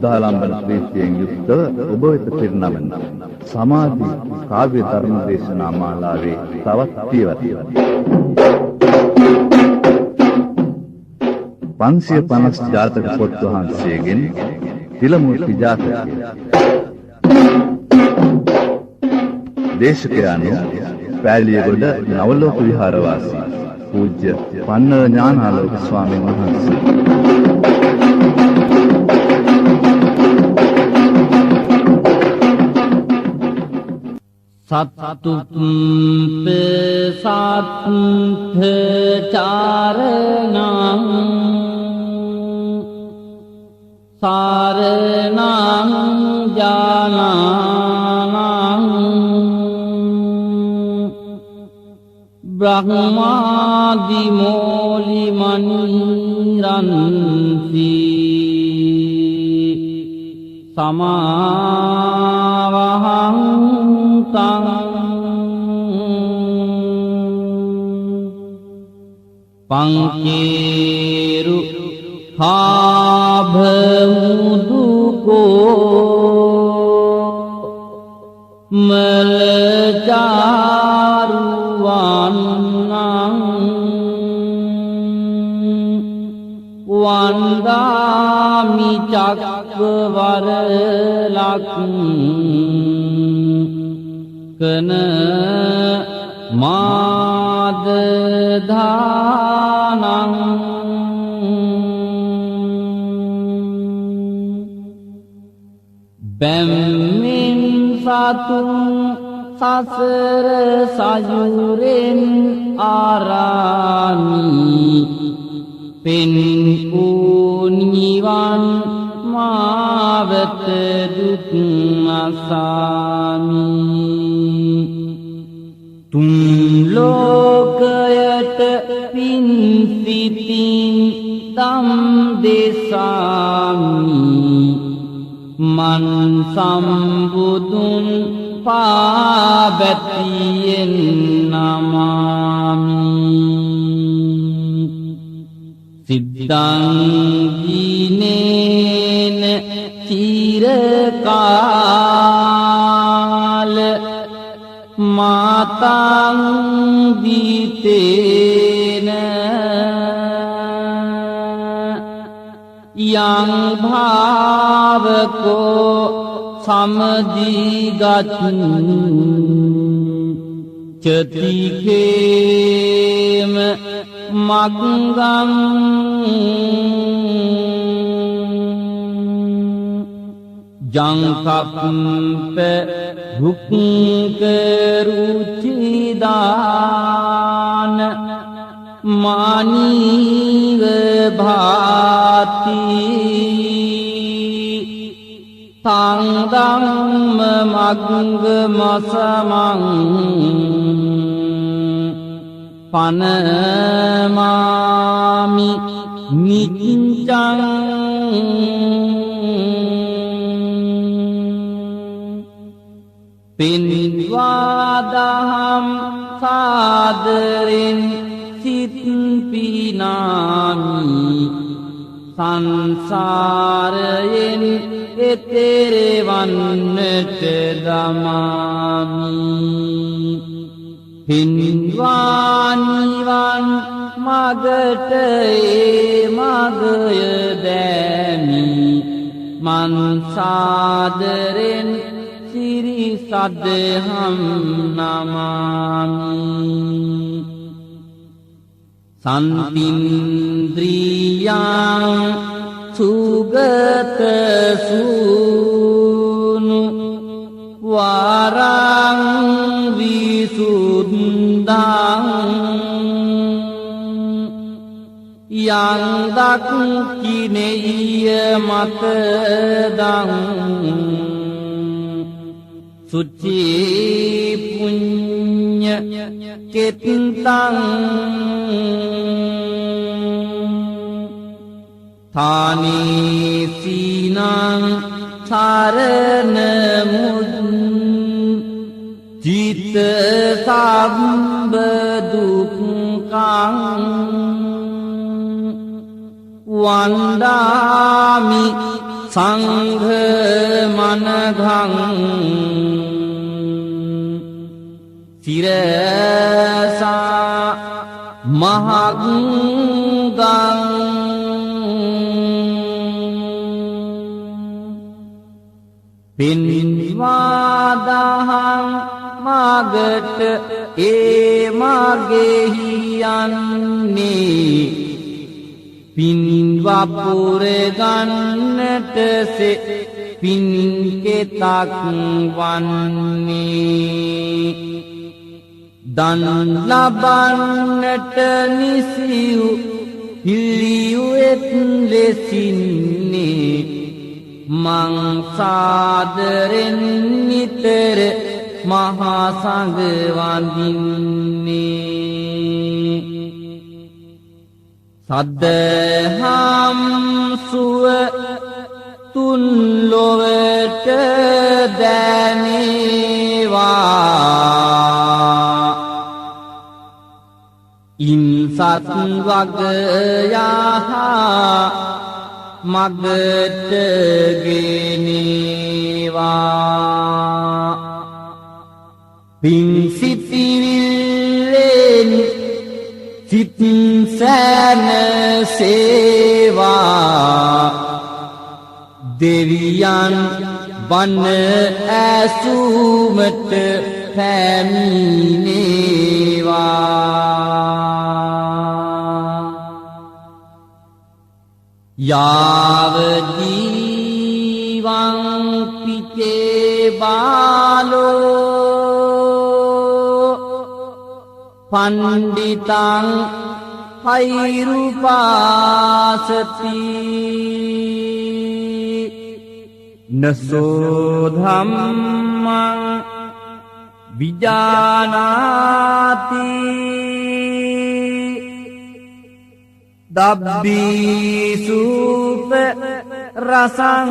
බුද්ධාලම්බන ප්‍රීතියෙන් යුක්තව ඔබ වෙත පිරිනමන සමාධි කාව්‍ය ධර්ම දේශනා මාලාවේ තවත් පියවරක්. 550 ජාතක පොත් වහන්සේගෙන් තිලමූර්ති ජාතකය. දේශකයන්ෝ පෑලියගොඩ නවලෝක විහාරවාසී පූජ්‍ය පන්නල ඥානාලෝක ස්වාමීන් වහන්සේ. සත්තුප්ප සත්ථ චාරණං සාරණං ජානානං බ්‍රහ්මාදි මෝලි මනිරන්ති සමාවහං තං පංකේරු හාභමුදුකෝ මලචාරුවන්නං වන්දාමි චක්කවරලක් කන මාදධානං බැම්මින් සතුන් සසර සයුරෙන් ආරාමි පෙන් නිවන් මාවත දුක් අසාමි තුන් ලෝකයට පින් සිතින් දම් දෙසාමි මන් සම්බුදුන් පාබැතියෙන් නමාමි සිද්ධං දීනේන චිරකාල මාතං දීතේන යං භාවකෝ සමදීගත් චතිකේම මග්ගං ජංකප්ප භුක්කරුචිදාන මානීව භාති තංදම්ම මග්ගමසමං පනමාමි නිච්ඡං පින්වාදහම් සාදරෙන් සිත් පිනාමි සංසාරයෙන් එතෙරවන්නට දමාමි පින්වානිවන් මගට මගය දෑමි මන් සාදරෙන් සිරි සදහම් නමාමි සන්තින්ද්‍රියං සුගත සූනු වරං විසුද්ධං යං දක්ඛිනේය මතදං සුචි පුඤ්ඤ කෙත්තං ථානේ සීනං සරණ මුත් චිත්ත සම්බ දුක්ඛං වන්දාමි සංඝ මනඝං සිරසා මහග්ගං පින්වාදහං මාගට ඒ මාගෙහි යන්නේ පින්වපුර ගන්නට සේ පින්කෙතක් වන්නේ දන් ලබන්නට නිසියු පිළිවෙත් ලෙසින්නේ මං සාදරෙන් නිතර මහා සංඝ වඳින්නේ සද්දහම් සුව තුන් ලොවට දැනේවා ඉන්සත් වගයා මගට ගෙනේවා පින් සිතිවිල්ලෙන් සිත් සැනසේවා දෙවියන් බණ ඇසුමට පැමිණේවා යාව ජීවං පිතේ බාලෝ පණ්ඩිතං පෛරුපාසති නසෝ ධම්මං විජානාති දබ්බීසුප රසං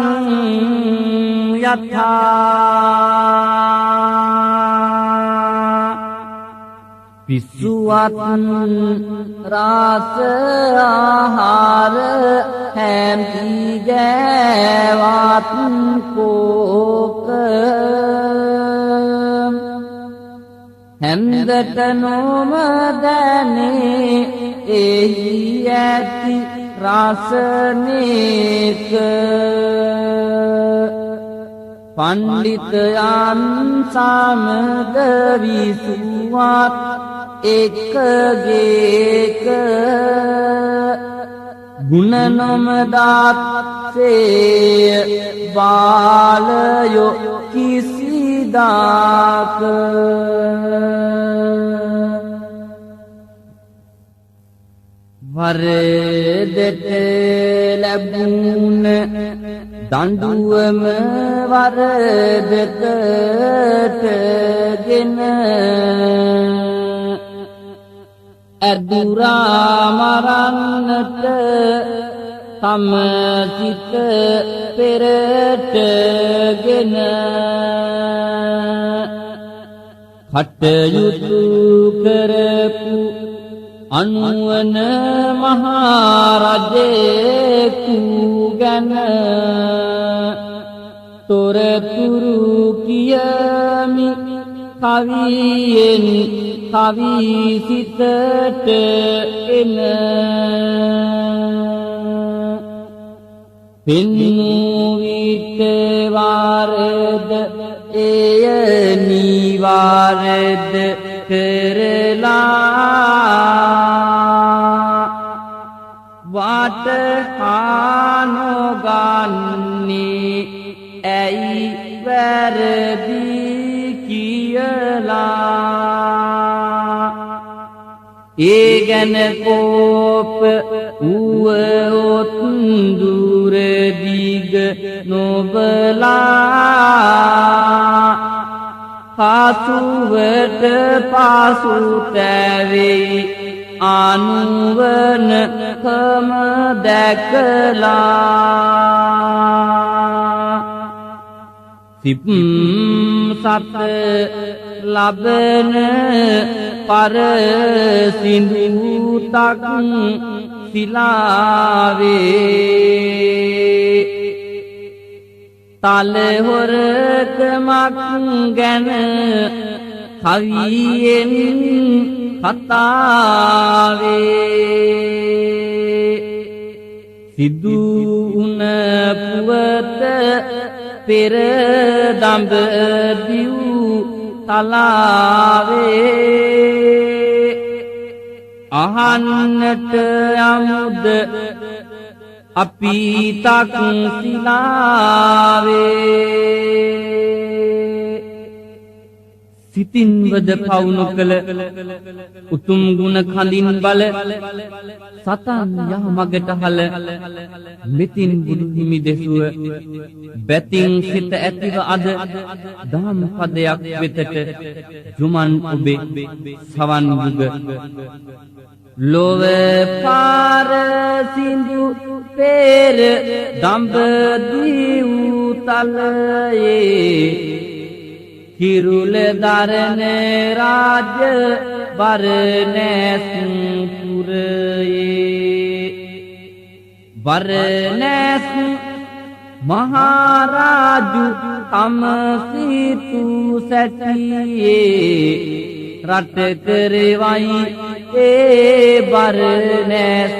යථා පිස්සුවත් රාස ආහාර හැම්පි ගෑවත් කෝක හැන්දට නොම දැනේ එහි ඇති රසනේක පණ්ඩිතයන් සමග විසුවත් එකගේක ගුණ නොමදාත්සේ බාලයෝ කිසිදාක වරදට ලැබුණ දඬුවම වරදකටගෙන ඇදුරා මරන්නට තම සිත පෙරටගෙන කටයුතු කරපු අනුවන මහරජෙකු ගැන තොරතුරු කියමි කවියෙන් කවි සිතට එන පින්නු විට වාරද එය නිවාරද කරලා වටහානොගන්නේ ඇයි වැරදි කියලා ඒ ගැන කෝප උවොත් දුර දිග නොබලා පාසුවට පාසුතැවෙයි අනුවන කම දැකලා සිප් සත ලබන පර සිඳුතක් සිලාවේ තල හොරකමක් ගැන කවියෙන් කතාවේ සිදු වුණ පුවත පෙර දඹදිව් තලාවේ අහන්නට යමුද අපි තක්සිලාවේ සිතින්වද පවුණු කළ උතුම් ගුණ කඳින් බල සතන් යහමගට හල මෙතින් බුදු හිමි දෙසුව බැතින් සිත ඇතිව අද දහම් පදයක් වෙතට ජුමන් ඔබේ සවන් යුග ලොව පාර සිඳු පෙර දඹදිව් තලයේ කිරුල දරන රාජ්‍ය බරණැස් පුරයේ බරණැස් මහරජු තම සිතු සැටියේ රට කරවයි ඒ බරණැස්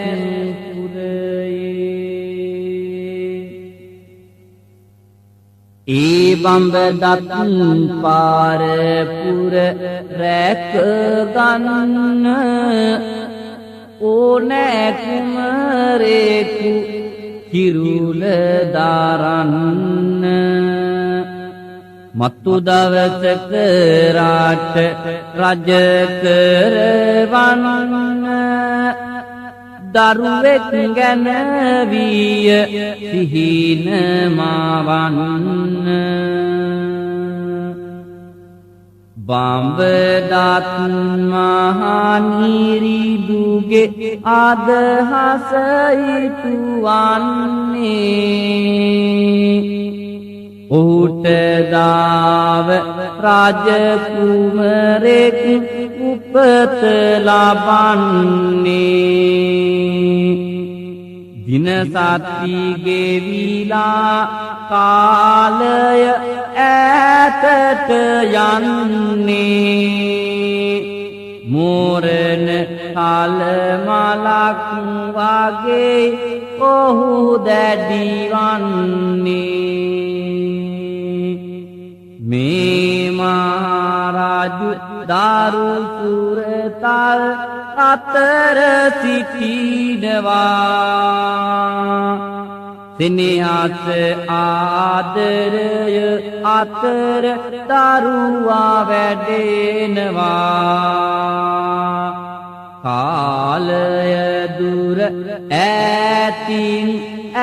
ඒ බඹදත් පාර පුර රැක ගන්න ඕනෑ කුමරේකු කිරුල දාරන්න මත්තු දවසක රාට රජ කරවන්න දරුවෙක් ගැන විය සිහින මාවන්න බඹදත් මහනිරිදුගේ අදහස ඉටුවන්නේ ඔහුට දාව රාජකුමරෙක් උපත ලබන්නේ දින සත්ති ගෙවිලා කාලය ඈතට යන්නේ මෝරණ කල මලක් වගේ ඔහු දැඩිවන්නේ මේ මහරජු දාරු සුරතල් අතර සිටිනවා සෙනෙහස ආදරය අතර දරුවා වැඩෙනවා කාලය දුර ඈතින්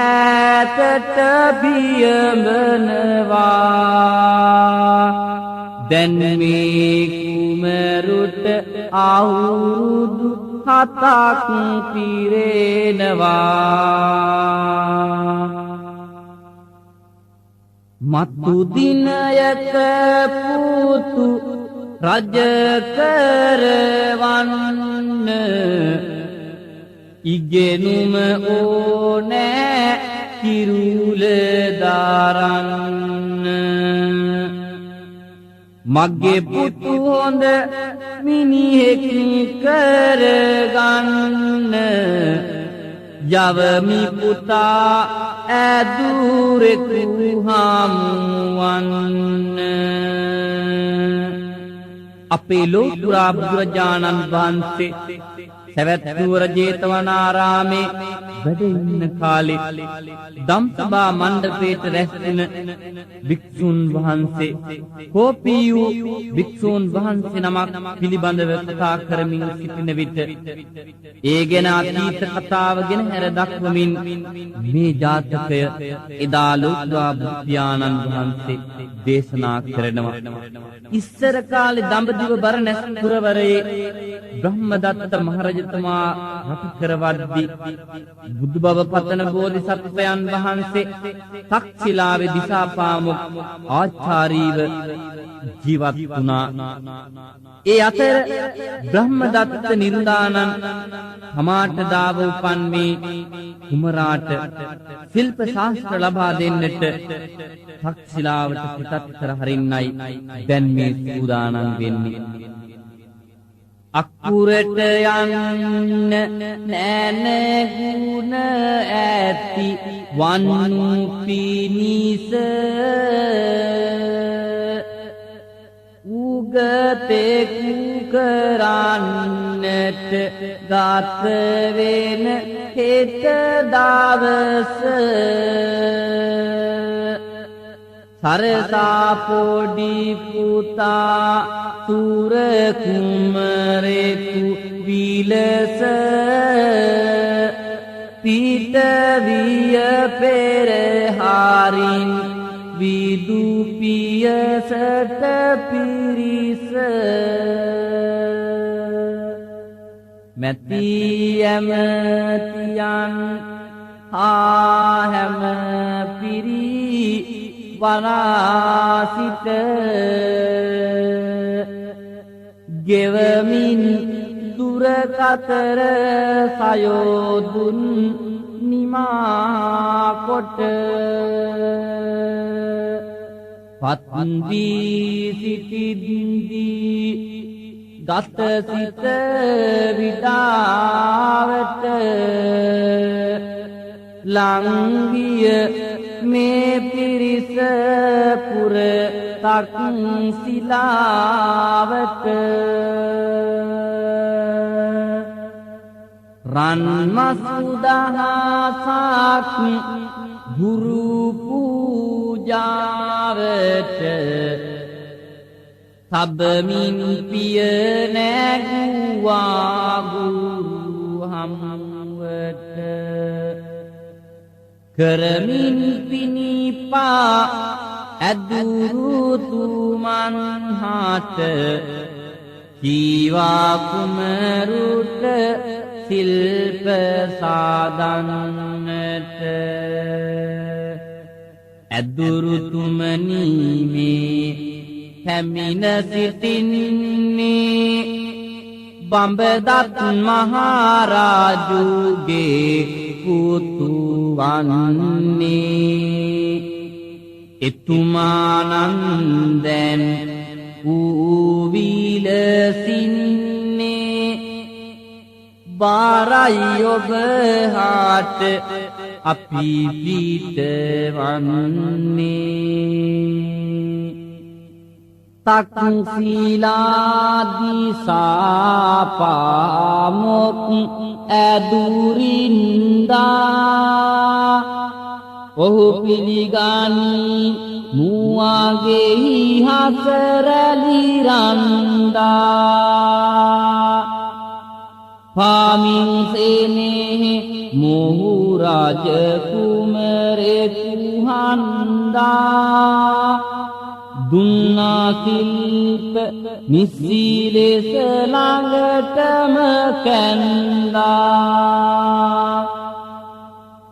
ඈතට බියමනවා දැන් මේ කුමරුට අවුරුදු 7ක් පිරෙනවා මතු දිනයක පුතු රජ කරවන්න ඉගෙනුම ඕනෑ කිරුල දාරන්න මගේ පුතු හොඳ මිනිහෙක් කරගන්න යවමි පුතා ඇදුරෙකු හමුවන්න අපේ ලෝතුරා බුදුරජාණන් වහන්සේ සවැත් නුවර ජේතවනාරාමේ වැඩ ඉන්න කාලේ ධම්සභා මණ්ඩපයට රැස් වෙන භික්ෂුන් වහන්සේ කෝපී වූ භික්ෂුන් වහන්සේ නමක් පිළිබඳව කතා කරමින් සිටින විට ඒ ගැන අතීත කතාව ගැන හැර දක්වමින් මේ ජාතකය එදා ලෝතුරා බුදුරජාණන් වහන්සේ දේශනා කරනවා ඉස්සර කාලේ දඹදිව බරණැස් පුරවරයේ බ්‍රහ්මදත්ත මහරජතුමා රට කරවද්දී බුදු බව පතන බෝධිසත්වයන් වහන්සේ තක්ෂිලාවේ දිසාපාමොක් ආචාරීව ජීවත් වුණා. ඒ අතර බ්‍රහ්මදත්ත නිර්දානන් තමාට දාව උපන් මේ කුමරාට ශිල්ප ශාස්ත්‍ර ලබා දෙන්නට තක්ෂිලාවට පිටත් කර හරින්නයි දැන් මේ සූදානම් වෙන්නේ. අකුරට යන්න නෑන ගුණ ඇති වන්නු පිනිස උගතෙකු කරන්නට ගත වෙන හෙට දවස සරසා පොඩි පුතා සුර කුමරෙකු විලස පිට විය පෙරහරින් විදුපියසට පිරිස මැති ඇමතියන් හැම පිරි වනාසිට ගෙවමින් දුරකතර සයෝදුන් නිමාකොට පත්වී සිටිද්දී ගත සිත විඩාවට ලංගිය මේ පිරිස පුර තක්සිලාවට රන්මසුදහසක් ගුරු පූජාවට සබමින් පිය නැගුවා ගුරු හමුවට කරමින් පිනිපා ඇදුරු තුමන් හාට ජීවා කුමරුට ශිල්ප සාදන්නට ඇදුරු තුමනි මේ පැමිණ සිටින්නේ බඹදත් මහරජුගේ පුතු වන්නේ එතුමානන්දන් ඌවිලසින්නේ බාරයි ඔබ හාට අපි පිට වන්නේ තක්සිලාදිසාපාමොක් ඇදුරින්දා ඔහු පිළිගනී මුවගෙහි හසරලිරන්දා පාමින් සේනෙහි මොහු රජ කුමරෙකු හන්දා දුන්නා ශිල්ප නිස්සීලෙස ළඟටම කැන්දා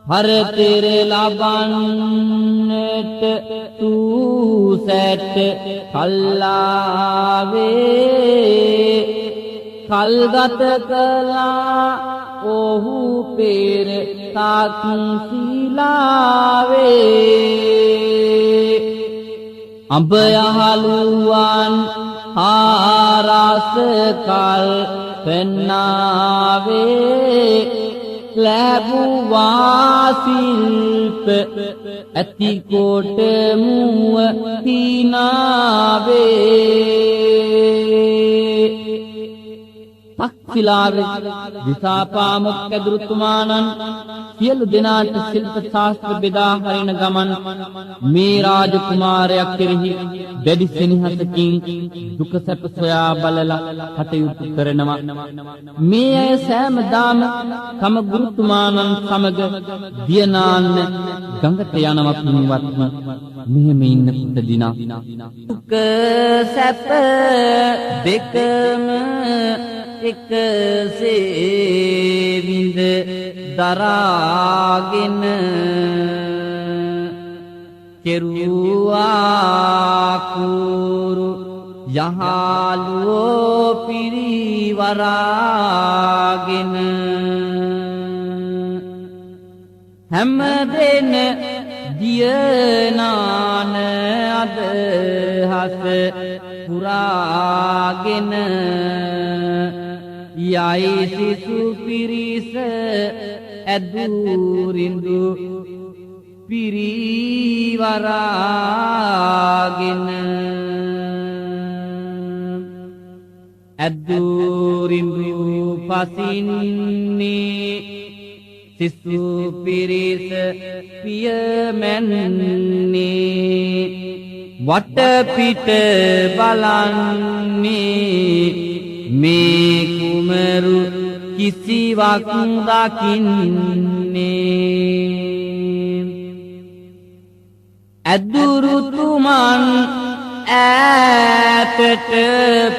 හරතෙර ලබන්නට තූසැට කල්ලාවේ කල්ගත කළා ඔහු පෙර තක්සිලාවේ අඹ යහළුවන් ආරස කල් පෙන්නාවේ ලැබුවා ශිල්ප ඇති කොට මුව හිනාවේ තක්සිලාවේ දිසාපාමොක් ඇදුරුතුමාණන් සියලු දෙනාට ශිල්ප ශාස්ත්‍ර බෙදා හරින ගමන් මේ රාජකුමාරයා කෙරෙහි දැඩි සෙනෙහසකින් දුක සැප සොයා බලලා කටයුතු කරනවා. මේ අය සෑමදාම තම ගුරුතුමාණන් සමග දියනාන්න ගඟට යනවා පින්වත්ම. මෙහෙම ඉන්න පුත දිනා දුක සැප දෙකම එකසේ විඳ දරාගෙන කෙරුවා කුරු යහළුවෝ පිරිවරාගෙන හැමදෙන දියනාන අදහස පුරාගෙන යයි සිසු පිරිස ඇදුරිඳු පිරිවරාගෙන ඇදුරිඳු පසින්නේ සිසු පිරිස පියමැන්නේ වටපිට බලන්නේ මේ කුමරු කිසිවක් දකින්නේ ඇදුරුතුමන් ඈතට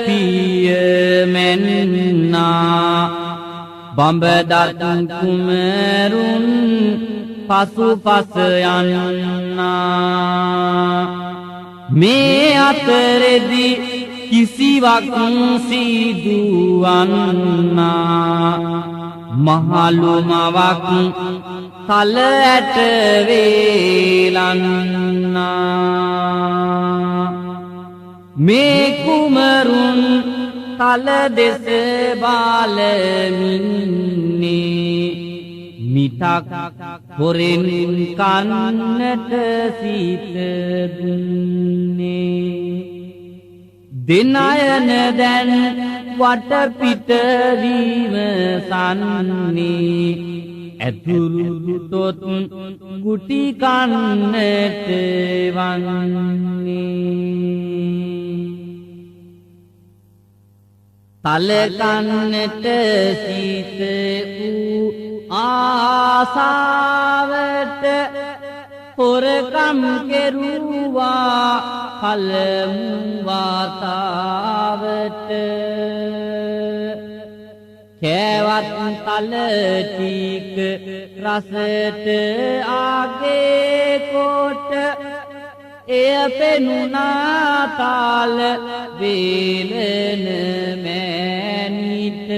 පියමැන්නා බඹදත් කුමරුන් පසුපස යන්නා මේ අතරෙදි කිසිවක් සිදුවන්නා මහලු මවක් තල ඇට වේලන්නා මේ කුමරුන් තල දෙස බලමින්නේ මිටක් හොරෙන් කන්නට සිත දුන්නේ දෙනයන දැන් වටපිට විමසන්නේ ඇතුළු තොත් ගුටි කන්නට වන්නේ තල කන්නට සිත වූ ආසාවට හොරකම් කෙරුවා පළමු වාතාවට කෑවත් තල ටික රසට ආගේ කොට එය පෙනුනා තාල වේලන මෑණිට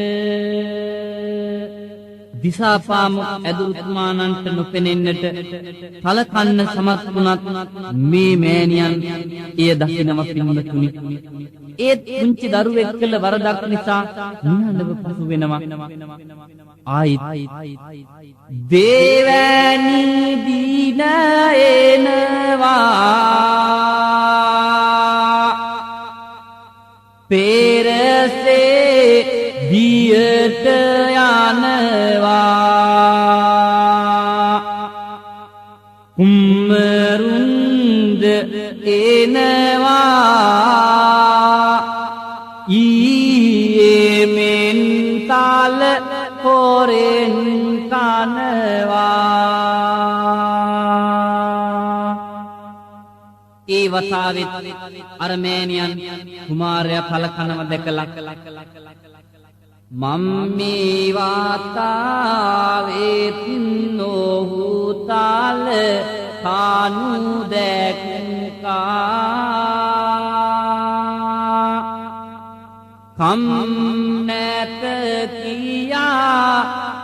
දිසාපාමු ඇදුරුතුමානන්ට නොපෙනෙන්නට කලකන්න සමත් වුණත් මේ මෑණියන් එය දකිනව පින්වතුනි ඒත් පුංචි දරුවෙක් කළ වරදක් නිසා නිහඬව පසු වෙනවා ආයිත් දේවෑනි දින එනවා පෙරසේ දියට යනවා කුමරුන්ද එනවා ඊයේ මෙන් තල හොරෙන් කනවා ඒ වතාවෙත් අර්මේනියන් කුමාරයා කලකනව දැකලා මම මේ වාතාවෙත් නොහු තල කනු දැක්කා කම් නැත කියා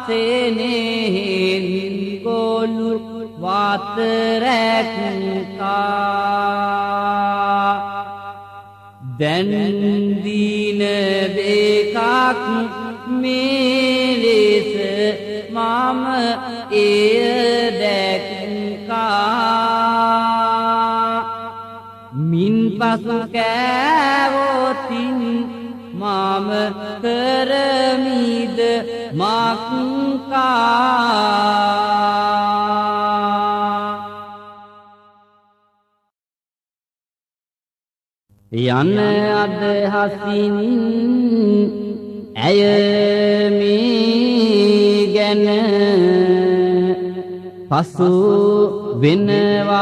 සෙනෙහින් ගොළු වාත රැක්කා දැන් දින දෙකක් මේ ලෙස මම එය දැක්කා මින් පසු කෑවොතින් මම කරමිද මක්කා යන අදහසින් ඇය මේ ගැන පසු වෙනවා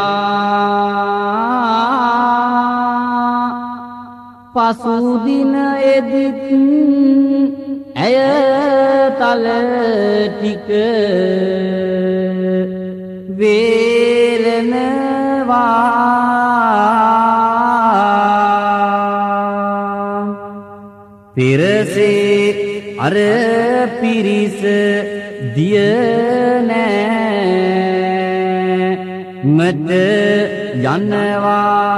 පසු දින එදිත් ඇය තල ටික වේලනවා පෙරසේ අර පිරිස දිය නෑ මට යනවා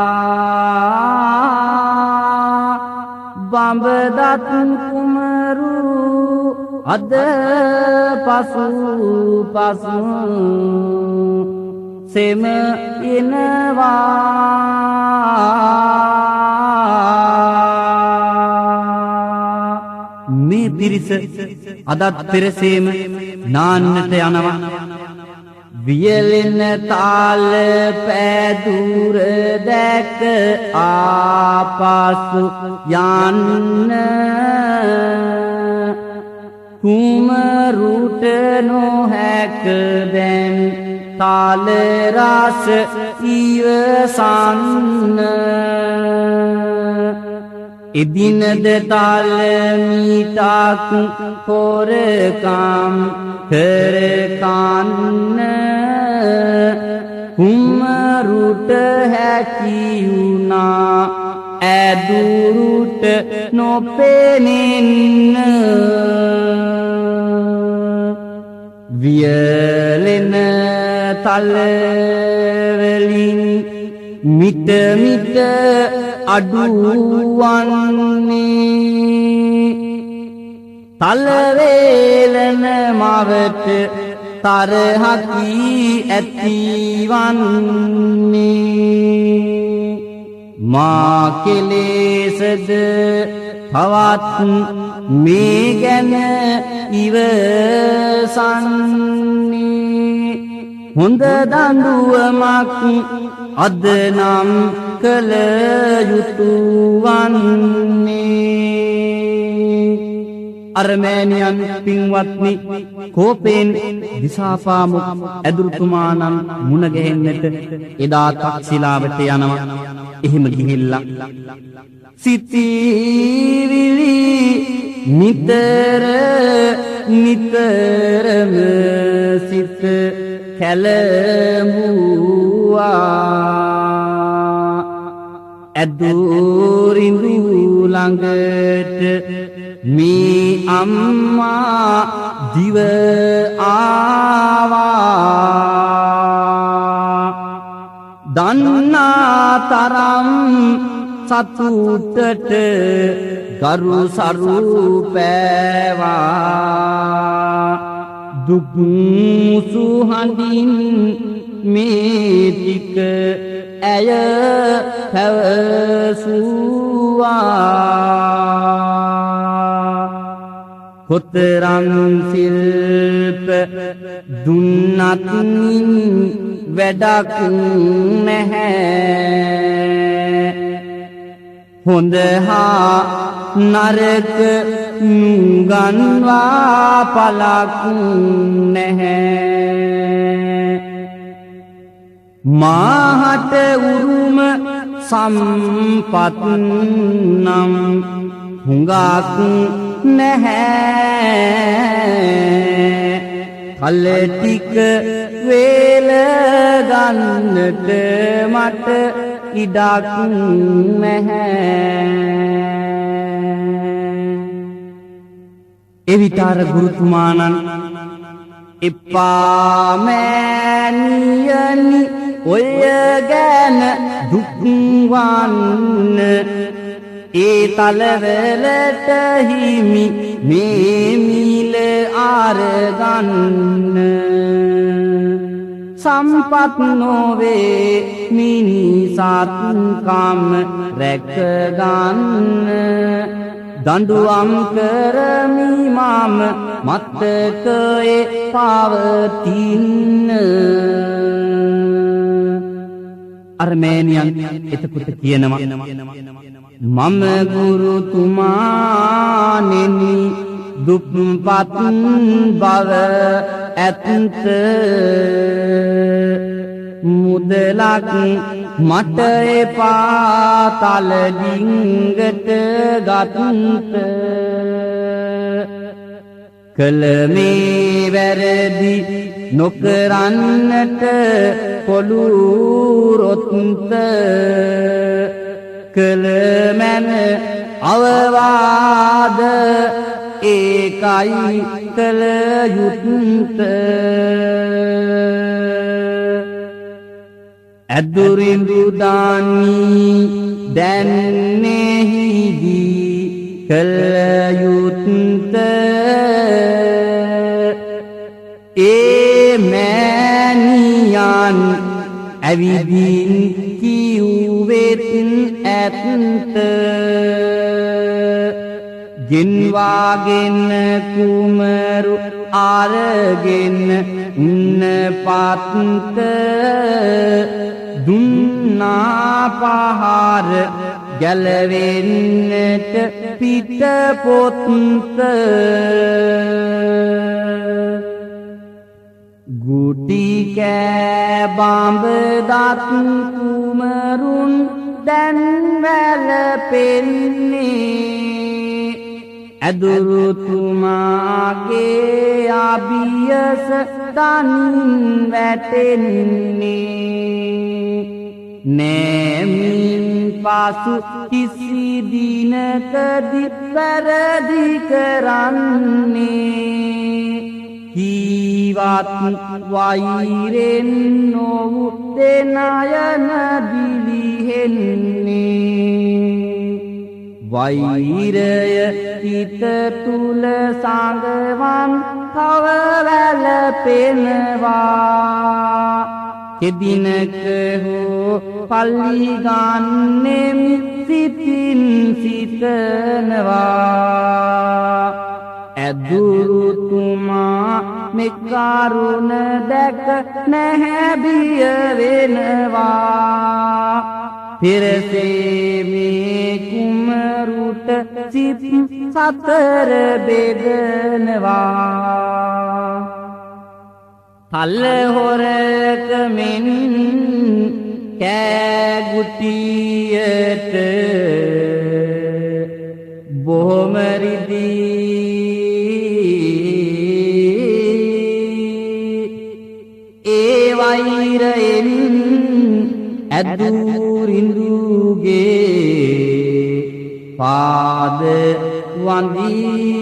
බඹදත් කුමරු අද පසු පසු සෙම එනවා මේ පිරිස අදත් පෙරසේම නාන්නට යනවා වියලෙන තාල පැදුර දැක ආපසු යන්න කුමරුට නොහැක දැන් තාල රස ඉවසන්න එදිනද තාල මීටක් හොරකම් කරකන්න කුමරුට හැකියුණා ඇදුරුට නොපෙනෙන්න වියලෙන තලවලින් මිට මිට අඩුවන්නේ තලවේලන මවට තරහකි ඇතිවන්නේ මා කෙලෙසද පවත් මේ ගැන ඉවසන්නේ හොඳ දඬුවමක් අද නම් කළ යුතු වන්නේ අර්මේනියන් පින්වත්නි කෝපෙන් දිසාපාමු ඇදුරුතුමාණන් මුණ ගැහෙන්නට එදා තක්ෂිලාවට යනවා එහෙම ගිහිල්ලා සිතිවිලි නිතර නිතරම සිත කැළඹුවා ඇදුරිඳු ළඟට මේ අම්මා දිව ආවා දන්නා තරම් සතුටට ගරු සරු පෑවා දුක් සුහඳින් මේ ටික ඇය පැවසුවා කොතරම් සිල්ප දුන්නත් වැඩක් නැහැ හොඳ හා නරක නුගන්වා පලක් නැහැ මාහට උරුම සම්පත් නම් හුඟක් නැහැ කල ටික වේල ගන්නට මට ඉඩක් නැහැ එවිතර ගුරුතුමාණන් එපා මෑණියනි ඔය ගැන දුක් වන්න ඒ තලවලට හිමි මේ මිල අරගන්න සම්පත් නොවේ මිනිසත්කම් රැකගන්න දඬුවම් කරමි මම මතකයේ පවතින අර්මේනියන් එතකොට කියනවා මම ගුරුතුමාණෙනි දුප්පත් බව ඇත්ත මුදලක් මට එපා තල ඩිංගට ගත්ත කළ මේ වැරදි නොකරන්නට පොළුරොත්ත කළ මැන අවවාද ඒකයි කළ යුත්ත ඇදුරිඳු දානී දැන්නෙහිදී කළ යුත්ත ඒ මෑණියන් ඇවිදින් කිව්වෙත් ඇත්ත ගෙන්වාගෙන කුමරු අරගෙන උන්න පත්ත දුන්නා පහර ගැලවෙන්නට පිට පොත්ත ගුටි කෑ බඹ දත් කුමරුන් දැන් වැළපෙන්නේ ඇදුරුතුමාගේ අභියස තනින් වැටෙන්නේ නෑමින් පසු කිසි දිනකදි වැරදි කරන්නේ කීවත් වෛරෙන් නොවු දෙනයන දිලිහෙන්නේ වෛරය හිත තුල සංගවන් තව වැළපෙනවා කෙදිනක හෝ පල්ලි ගන්නෙම් සිතින් සිතනවා ඇදුරුතුමා මෙකරුණ දැක නැහැ බිය වෙනවා පෙරසේ මේ කුමරුට සිත් සතර බෙදනවා තල්ල හොරකමින් කෑගුටියට බොහොම රිදී ඒ වෛරයෙන් ඇදුරිඳුගේ පාද වඳී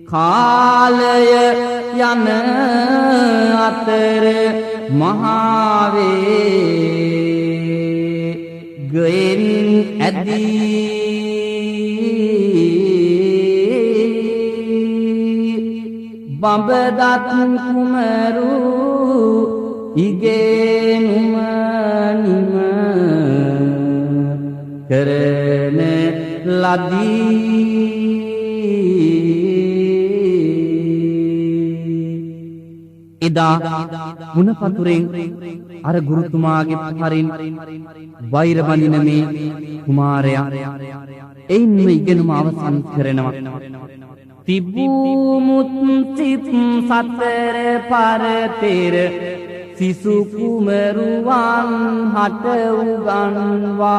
කාලය යන අතර මහාවේ ගයෙන් ඇදී බඹදත් කුමරු ඉගෙනුම නිම කරන ලදී එදා මුණපතුරෙන් අර ගුරුතුමාගේ පරින් වෛර බඳින මේ කුමාරයා එයින්ම ඉගෙනුම අවසන් කරනවා තිබූ මුත් සිත් සතර පරතෙර සිසු කුමරුවන් හට උගන්වා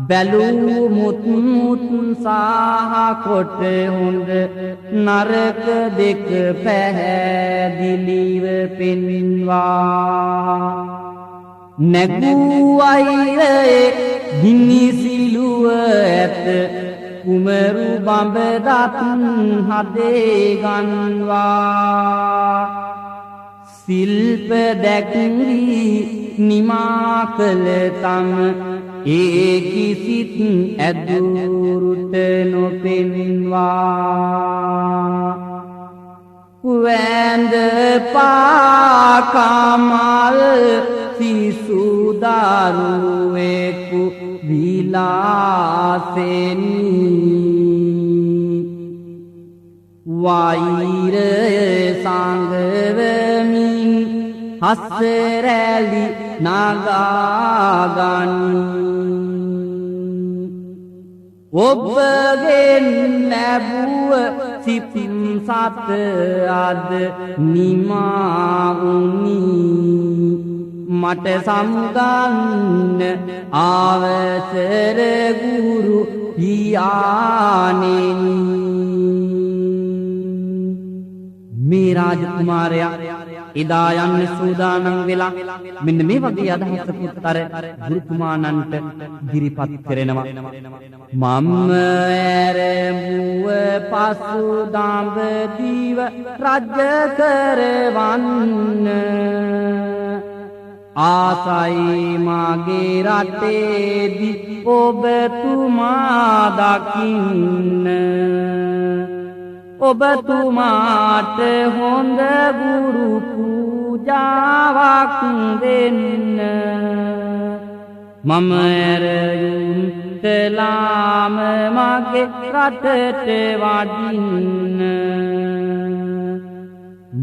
බැලූ මුත් සහ කොට හොඳ නරක දෙක පැහැදිලිව පෙන්වා නැගූ වෛරයේ ගිනිසිලුව ඇත කුමරු බඹදත් හදේ ගන්වා සිල්ප දැක්වී නිමා කළ තම ඒ කිසිත් ඇදුරුට නොපෙන්වා වැඳ පාකමල් සිසු දරුවෙකු විලාසෙනි වෛරය සංගවමින් හස්සරැලි නගාගනි ඔබගෙන් ලැබුව සිතින් සත අද නිමා වුනි මට සම්ගන්න අවසර ගුරු පියාණෙනි. මේ රාජකුමාරයා එදා යන්න සූදානම් වෙලා මෙන්න මේ වගේ අදහසකුත් අර ගුරුතුමාණන්ට ඉදිරිපත් කරනවා. මම ඇරඹුව පසු දඹදිව රජ කරවන්න ආසයි මගේ රටේදී ඔබතුමා දකින්න. ඔබතුමාට හොඳ ගුරු පූජාවක් දෙන්න මම ඇරයුම් කළාම මගේ රටට වඩින්න.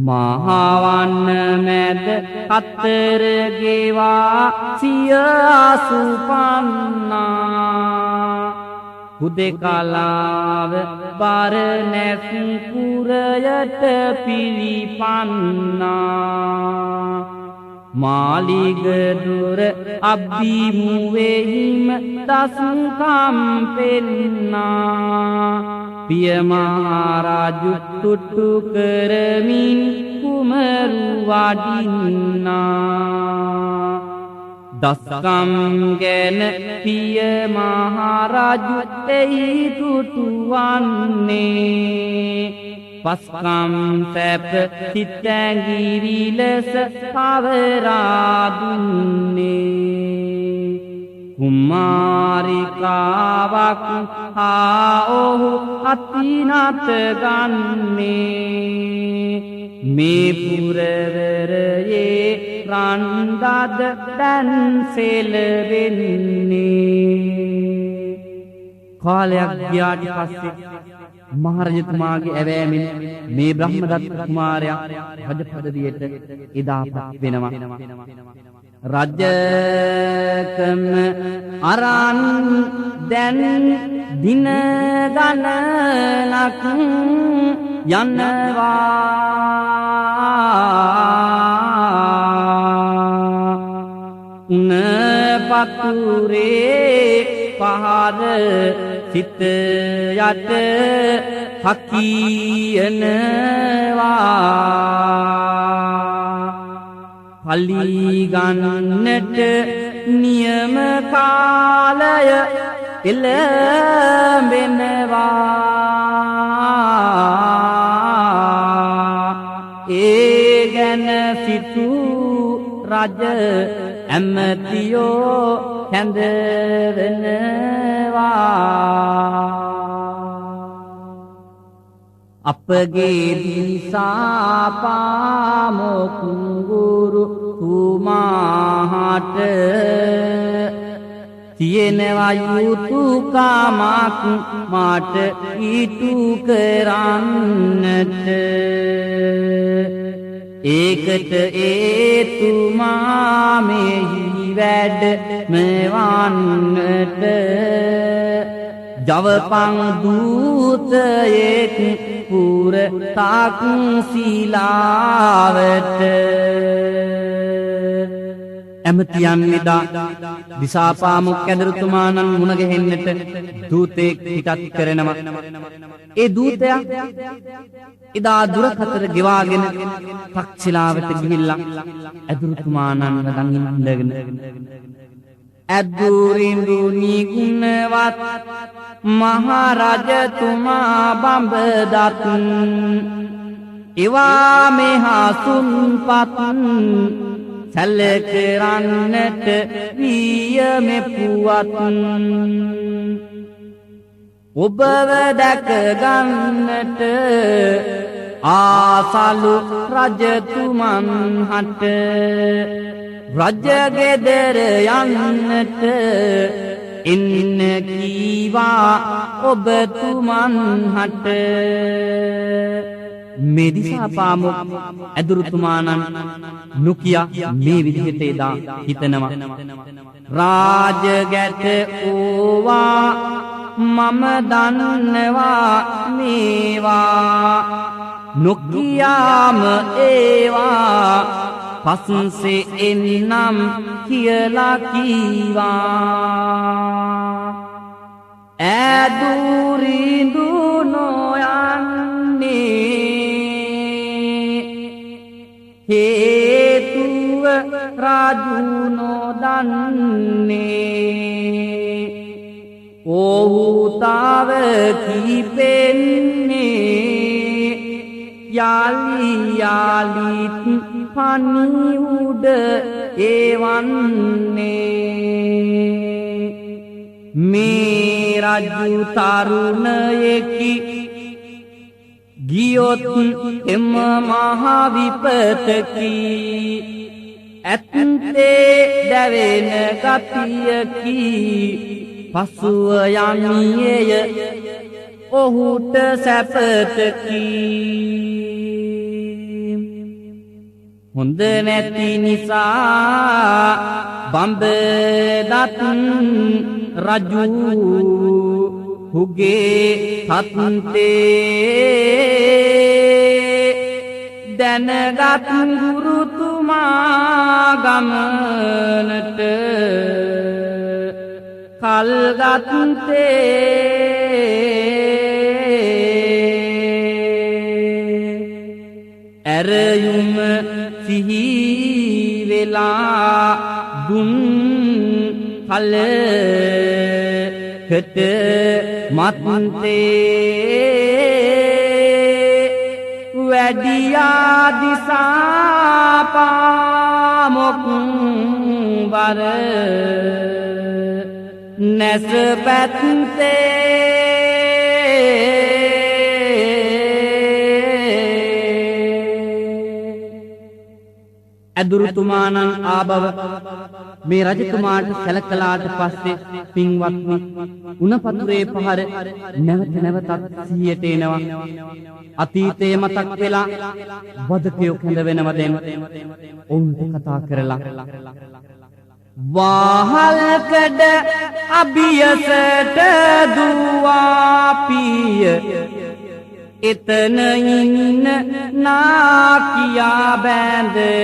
මහවන්න මැද කතර ගෙවා සිය අසුපන්නා හුදෙකලාව බරණැස් පුරයට පිළිපන්නා. මාලිගදුර අභිමුවෙහිම දස්කම් පෙන්නා. පිය මහරජු තුට්ටු කරමින් කුමරු වඩින්නා. දස්කම් ගැන පිය මහරජු එහි තුටුවන්නේ. පස්කම් සැප සිතැඟිරි ලෙස පවරා දුන්නේ. කුමාරිකාවක් හා ඔහු අතිනත ගන්නේ. මේ පුරවරයේ රන්දද දැන් සෙලවෙන්නේ. කාලයක් ගියාට පස්සේ මහරජතුමාගේ ඇවෑමෙන් මේ බ්‍රහ්මදත්ත කුමාරයා රජ පදවියට එදාපත් වෙනවා. රජකම අරන් දැන් දින ගණනක් යනවා. උන පතුරේ පහර සිත යට හකියනවා. පලි ගන්නට නියම කාලය එළඹෙනවා. ඒ ගැන සිතූ රජ ඇමතියෝ කැඳවෙනවා. අපගේ දිසාපාමොක් ගුරු තුමාට තියෙනවා යුතුකමක් මට ඉටු කරන්නට. ඒකට ඒතුමා මෙහි වැඩ මෙවන්නට ජවපං දූතයෙක් පුර තක්සිලාවට. ඇමතියන් එදා දිසාපාමොක් ඇදුරුතුමාණන් මුණ ගැහෙන්නට දූතයෙක් පිටත් කරනවා. ඒ දූතයා එදා දුරකතර ගෙවාගෙන තක්ෂිලාවට ගිහිල්ලා ඇදුරුතුමාණන්ව දන් ඉඳගෙන ඇදුරිඳුනි ගුණවත් මහරජතුමා බඹදත් එවා මෙහා සුන්පත් සැලකරන්නට විය මෙපුවත්. ඔබව දැක ගන්නට ආසලු රජතුමන් හට රජගෙදර යන්නට එන්න කීවා ඔබතුමන් හට. මේ දිසාපාමොක් ඇදුරුතුමාණන් නොකිය මේ විදිහට එදා හිතනවා. රාජගැට ඕවා මම දන්නවා මේවා නොකියාම ඒවා පස්සේ එන්නම් කියලා කීවා ඈදුරිඳු නොයන්නේ හේතුව රාජු නොදන්නේ ඔහු තාව කිපෙන්නේ යාලි යාලිත් පණිවුඩ එවන්නේ මේ රජු තරුණයෙකි ගියොත් එම මහ විපතකි ඇත්තේ දැවෙන ගතියකි පසුව යන්නේය ඔහුට සැපතකි හොඳ නැති නිසා බඹදත් රජු හුගේ තත්තේ දැනගත් ගුරුතුමා ගමනට කල්ගත්තේ ඇරයුම සිහි වෙලා දුන් කලකට මත්තේ වැඩියා දිසා පාමොක් බර නැස පැත්තේ ඇදුරුතුමාණන් ආබව මේ රජතුමාට සැලකලාට පස්සේ පින්වත්නි උණපතුරේ පහර නැවත නැවතත් සිහියට එනවා අතීතයේ මතක් වෙලා වදකයෝ කැඳ වෙනවා දැන් ඔවුන්ට කතා කරලා වාහල්කඩ අභියසට දුවාපිය එතන ඉන්න නාකියා බැඳදාපිය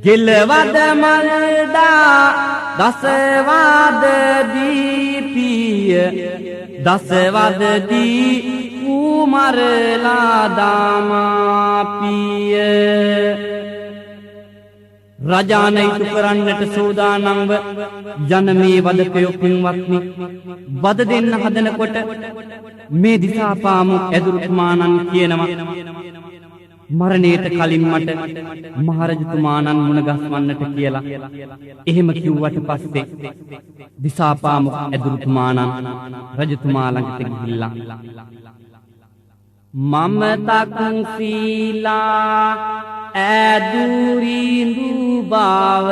ගෙලවද මල්දා දසවාද දීපිය දසවදදී උමරලා දාමාපිය රජාන ඉටු කරන්නට සූදානම්ව යන මේ වදකයෝ පින්වත්නි වද දෙන්න හදනකොට මේ දිසාපාමු ඇදුරුතුමාණන් කියනවා මරණයට කලින් මට මහරජතුමාණන් මුණ ගස්වන්නට කියලා එහෙම කිව්වට පස්සේ දිසාපාමු ඇදුරුතුමාණන් රජතුමා ළඟට ගිහිල්ලා මම තක්සීලා ඇදුරිඳු බව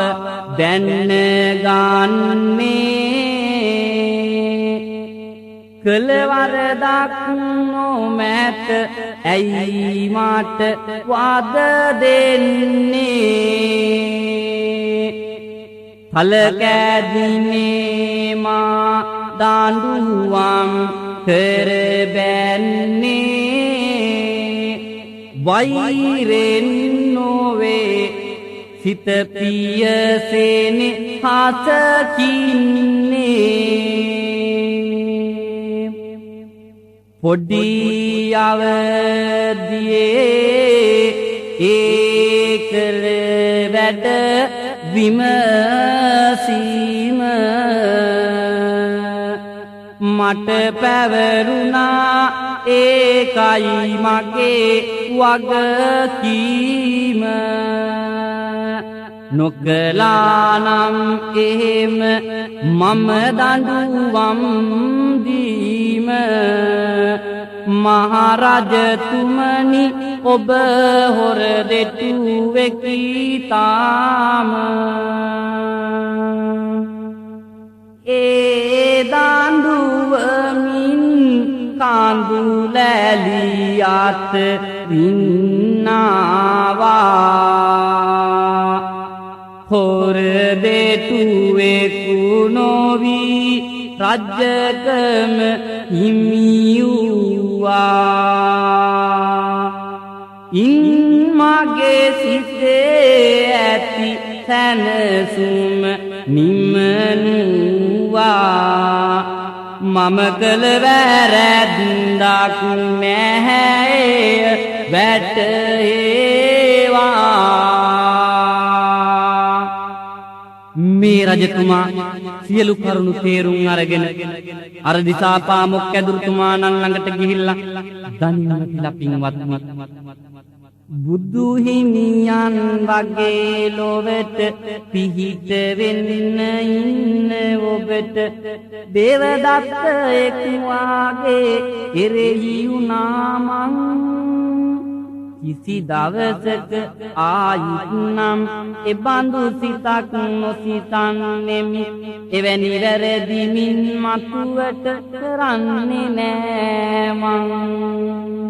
දැනගන්නේ කලවරදක් නොමැත ඇයි මට වද දෙන්නේ කලකැදිනේ මා දඬුවම් කර බැන්නේ වෛරෙන් නොවේ සිත පියසෙනෙ හසකින්නේ පොඩි අවදියේ ඒකල වැඩ විමසීම මට පැවරුණා ඒකයි මගේ වගකීම නොකලානම් එහෙම මම දඬුවම් දීම මහරජතුමනි ඔබ හොර දෙටුවෙකි තාම ඒ දඬුවමින් කාඳුලැලියත් ඉන්නවා හොර දෙටුවෙකු නොවී රජකම හිමියුවා මගේ සිතේ ඇති සැනසුම නිමනුවා මම කළ වැරැද්දක් නැහැ වැටේවා මේ රජතුමා සියලු කරුණු තේරුම් අරගෙන අර දිසාපාමොක් ඇදුරුතුමාණන් ළඟට ගිහිල්ලා දනින්නට පින්වත්නි බුදු හිමියන් වගේ ලොවට පිහිට වෙන්න ඉන්න ඔබට දේවදත්තයෙක් වාගේ එරෙහි වුණා මං කිසි දවසක ආයිත් නම් එබඳු සිතක් නොසිතන්නෙමි එවැනි වැරදි මින් මතුවට කරන්නේ නෑ මං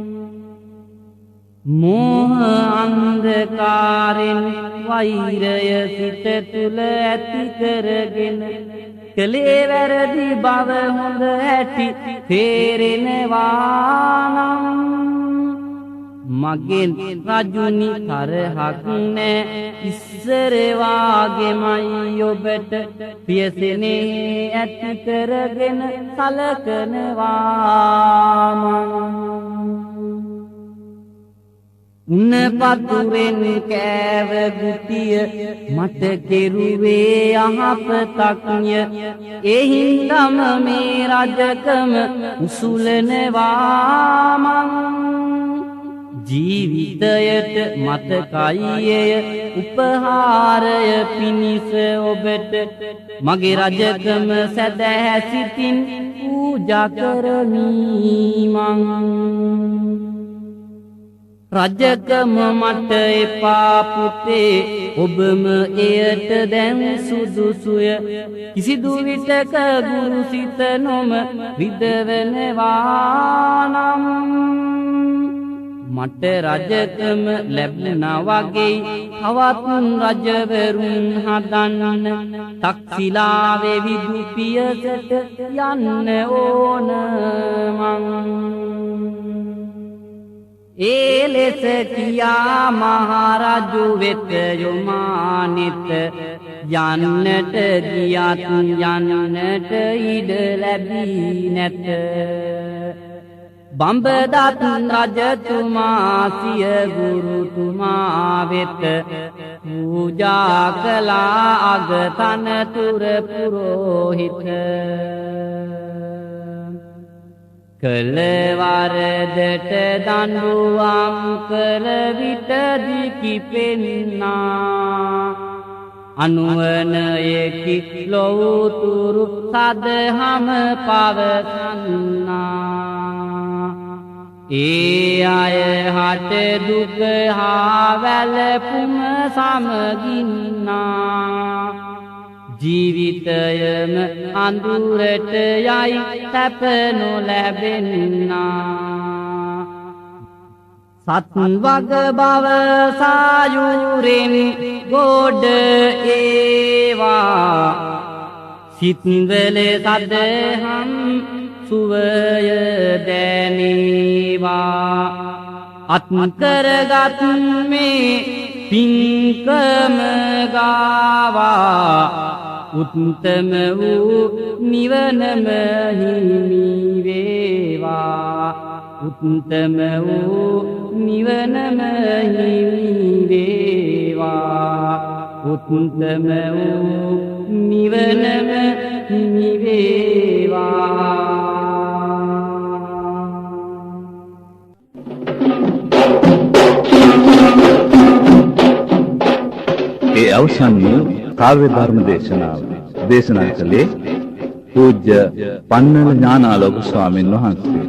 මෝහ අන්ධකාරෙන් වෛරය සිත තුල ඇති කරගෙන කලේ වැරදි බව හොඳ ඇති තේරෙනවා නම් මගෙන් රජුනි තරහක් නෑ ඉස්සර වාගෙමයි ඔබට පියසෙනේ ඇති කරගෙන සලකනවා මං උන පතුරෙන් කෑව ගුටිය මට කෙරුවේ අහපතක්ය එහින්දම මේ රජකම උසුලනවා මං ජීවිතයට මතකයි එය උපහාරය පිණිස ඔබට මගේ රජකම සැදැහැ සිතින් පූජා කරමි මං රජකම මට එපා පුතේ ඔබම එයට දැන් සුදුසුය කිසිදු විටක ගුරු සිත නොම විදවනවා නම් මට රජකම ලැබුණා වගේ තවත් රජවරුන් හදන්න තක්සිලාවේ විදු පියසට යන්න ඕන මං ඒ ලෙස කියා මහරජු වෙත යොමානෙත යන්නට ගියත් යන්නට ඉඩ ලැබී නැත බඹදත් රජතුමා සිය ගුරුතුමා වෙත පූජා කළා අගතනතුර පුරෝහිත කළ වරදට දඬුවම් කළ විටදි කිපෙන්නා අනුවනයෙකි ලොවුතුරු සදහම පවසන්නා ඒ අය හට දුක හා වැළපුම සමගින්නා ජීවිතයම අඳුරට යයි සැප නොලැබෙන්නා සත් වග බව සායුරෙන් ගොඩ ඒවා සිත්වල සදහම් සුවය දැනේවා අත්කරගත් මේ පින්කම ගාවා උත්තම වූ නිවනම හිමි වේවා උත්තම වූ නිවනම හිමි වේවා උත්තම වූ නිවනම හිමි වේවා ඒ අවසන් වූ කාව්‍ය ධර්ම දේශනාව දේශනා කළේ පූජ්‍ය පන්නල ඥානාලෝක ස්වාමීන් වහන්සේ.